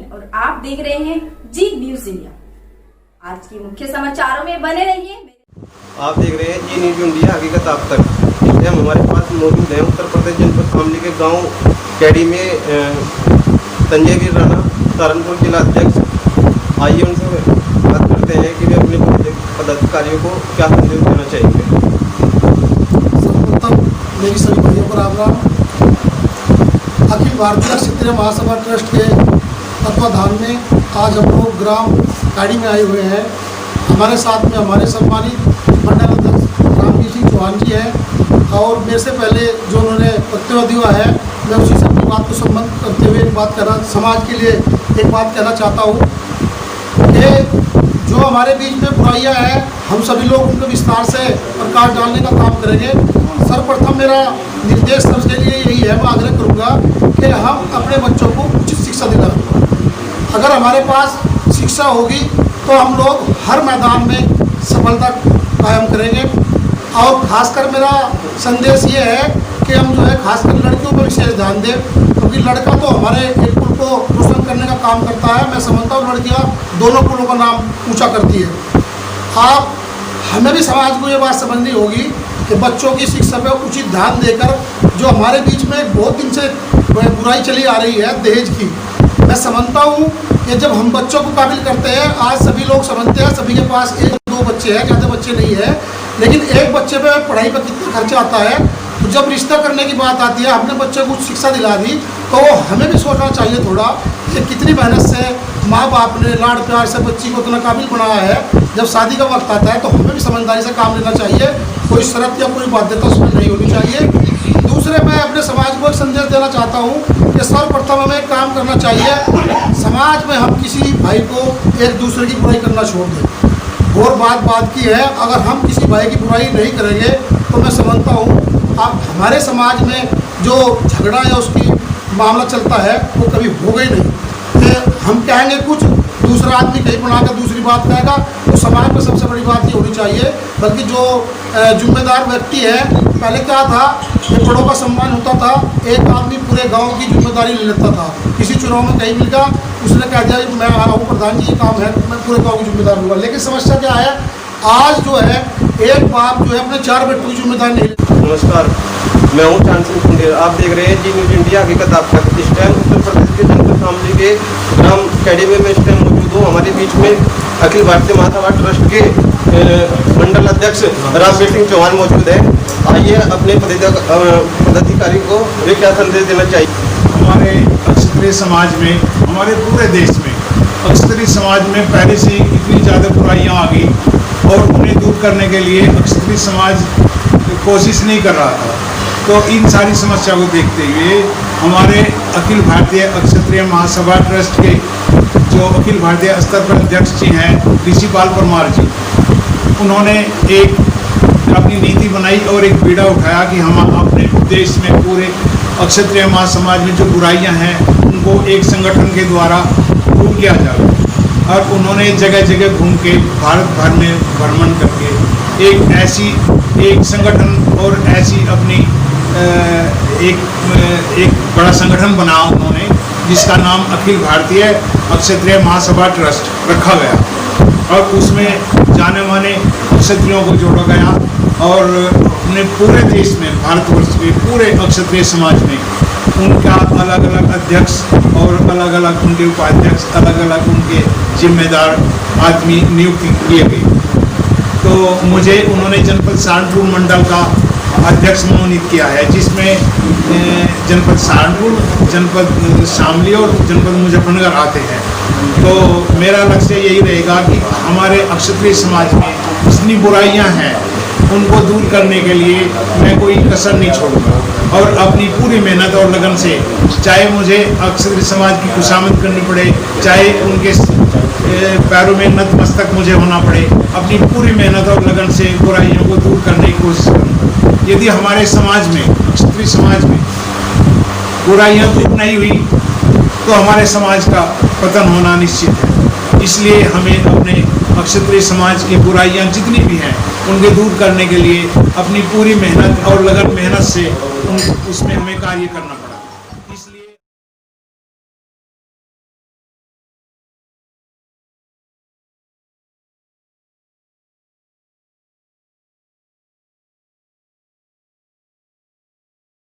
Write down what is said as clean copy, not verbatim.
और आप देख रहे हैं जी न्यूज इंडिया। आज के मुख्य समाचारों में बने रहिए। आप देख रहे हैं जी न्यूज इंडिया हकीकत आप तक। इसलिए हम हमारे पास मौजूद हैं उत्तर प्रदेश जनपद शामली के गांव कैडी में संजय वीर राणा सहारनपुर जिला अध्यक्ष। आइए उनसे बात करते हैं कि वे अपने पदाधिकारियों को क्या संदेश देना चाहेंगे। सर्वप्रथम मेरी सभी भाइयों को राम राम। अखिल भारतीय क्षत्रिय महासभा ट्रस्ट के तत्वाधान में आज हम लोग ग्राम कैडी में आए हुए हैं। हमारे साथ में हमारे सम्मानित मंडल अध्यक्ष रामवीर सिंह चौहान जी हैं और मेरे से पहले जो उन्होंने वक्तव्य दिया है मैं उसी से अपनी बात को संबंध करते हुए एक बात करना समाज के लिए एक बात कहना चाहता हूँ कि जो हमारे बीच में बुराइयां हैं हम सभी लोग उनको विस्तार से प्रकाश डालने का काम करेंगे। सर्वप्रथम मेरा निर्देश सबके लिए यही है, मैं आग्रह करूँगा कि हम अपने बच्चों को उचित शिक्षा दिलाएं। अगर हमारे पास शिक्षा होगी तो हम लोग हर मैदान में सफलता कायम करेंगे। और खासकर मेरा संदेश ये है कि हम जो है खासकर लड़कियों पर विशेष ध्यान दें, क्योंकि लड़का तो हमारे एक कुल को रोशन करने का काम करता है। मैं समझता हूँ लड़कियाँ दोनों कुलों का नाम ऊंचा करती है। आप हमें भी समाज को ये बात समझनी होगी कि बच्चों की शिक्षा पर उचित ध्यान देकर जो हमारे बीच में बहुत दिन से बुराई चली आ रही है दहेज की, मैं समझता हूँ कि जब हम बच्चों को काबिल करते हैं, आज सभी लोग समझते हैं सभी के पास 1-2 बच्चे हैं, ज़्यादा बच्चे नहीं है, लेकिन एक बच्चे पे पढ़ाई पर कितना खर्चा आता है। तो जब रिश्ता करने की बात आती है, हमने बच्चे को शिक्षा दिला दी तो हमें भी सोचना चाहिए थोड़ा कि कितनी मेहनत से माँ बाप ने लाड़ प्यार से बच्ची को इतना काबिल बनाया है। जब शादी का वक्त आता है तो हमें भी समझदारी से काम लेना चाहिए, कोई शर्त या कोई बाध्यता उसमें नहीं होनी चाहिए। दूसरे मैं अपने समाज को एक संदेश देना चाहता हूँ कि सर्वप्रथम हमें एक काम करना चाहिए, समाज में हम किसी भाई को एक दूसरे की बुराई करना छोड़ दें। और बात की है, अगर हम किसी भाई की बुराई नहीं करेंगे तो मैं समझता हूँ आप हमारे समाज में जो झगड़ा या उसकी मामला चलता है वो कभी होगा ही नहीं। हम कहेंगे कुछ, दूसरा आदमी कहीं बनाकर दूसरी बात कहेगा, तो समाज में सबसे बड़ी बात ये होनी चाहिए। बल्कि जो जिम्मेदार व्यक्ति है, पहले क्या था कि बड़ों का सम्मान होता था, एक आदमी पूरे गांव की जिम्मेदारी ले लेता था। किसी चुनाव में कहीं मिल गया, उसने कह दिया मैं आ रहा हूँ प्रधान जी ये काम है, मैं पूरे गाँव की जिम्मेदार हूँगा। लेकिन समस्या क्या है, आज जो है एक बाप जो है अपने 4 बेटों की जिम्मेदारी नहीं लेता। नमस्कार, मैं हूँ चांद सिंह कुंडेर। आप देख रहे हैं जी न्यूज इंडिया हकीकत आप तक। इस टाइम उत्तर प्रदेश के जनपद शामली के ग्राम कैडी में मैं इस टाइम मौजूद हूँ। हमारे बीच में अखिल भारतीय महासभा ट्रस्ट के मंडल अध्यक्ष रामवीर सिंह चौहान मौजूद है। आइए अपने पदाधिकारी को वे क्या संदेश देना चाहिए। हमारे क्षत्रिय समाज में, हमारे पूरे देश में क्षत्रिय समाज में पहले से इतनी ज़्यादा बुराइयाँ आ गई और उन्हें दूर करने के लिए क्षत्रिय समाज कोशिश नहीं कर रहा था। तो इन सारी समस्या को देखते हुए हमारे अखिल भारतीय क्षत्रिय महासभा ट्रस्ट के जो अखिल भारतीय स्तर पर अध्यक्ष जी हैं ऋषिपाल परमार जी, उन्होंने एक अपनी नीति बनाई और एक बीड़ा उठाया कि हम अपने देश में पूरे क्षत्रिय महासमाज में जो बुराइयां हैं उनको एक संगठन के द्वारा दूर किया जाए। और उन्होंने जगह जगह घूम के भारत भर में भ्रमण करके एक संगठन और ऐसी अपनी एक बड़ा संगठन बना उन्होंने, जिसका नाम अखिल भारतीय क्षत्रिय महासभा ट्रस्ट रखा गया। और उसमें जाने माने क्षत्रियों को जोड़ा गया और अपने पूरे देश में, भारतवर्ष के पूरे क्षत्रिय समाज में उनका अलग अलग अध्यक्ष और अलग अलग उनके उपाध्यक्ष, अलग अलग उनके जिम्मेदार आदमी नियुक्त किए गए। तो मुझे उन्होंने जनपद सहारनपुर मंडल का अध्यक्ष मनोनीत किया है, जिसमें जनपद सहारनपुर, जनपद शामली और जनपद मुजफ्फरनगर आते हैं। तो मेरा लक्ष्य यही रहेगा कि हमारे क्षत्रिय समाज में जितनी बुराइयां हैं उनको दूर करने के लिए मैं कोई कसर नहीं छोड़ूंगा और अपनी पूरी मेहनत और लगन से, चाहे मुझे क्षत्रिय समाज की खुशामद करनी पड़े, चाहे उनके पैरों में नतमस्तक मुझे होना पड़े, अपनी पूरी मेहनत और लगन से बुराइयों को दूर करने की कोशिश करूँगा। यदि हमारे समाज में, क्षत्रिय समाज में बुराइयाँ दूर नहीं हुई तो हमारे समाज का पतन होना निश्चित है। इसलिए हमें अपने क्षत्रिय समाज की बुराइयां जितनी भी हैं उनके दूर करने के लिए अपनी पूरी मेहनत और लगन मेहनत से उसमें हमें कार्य करना पड़ेगा।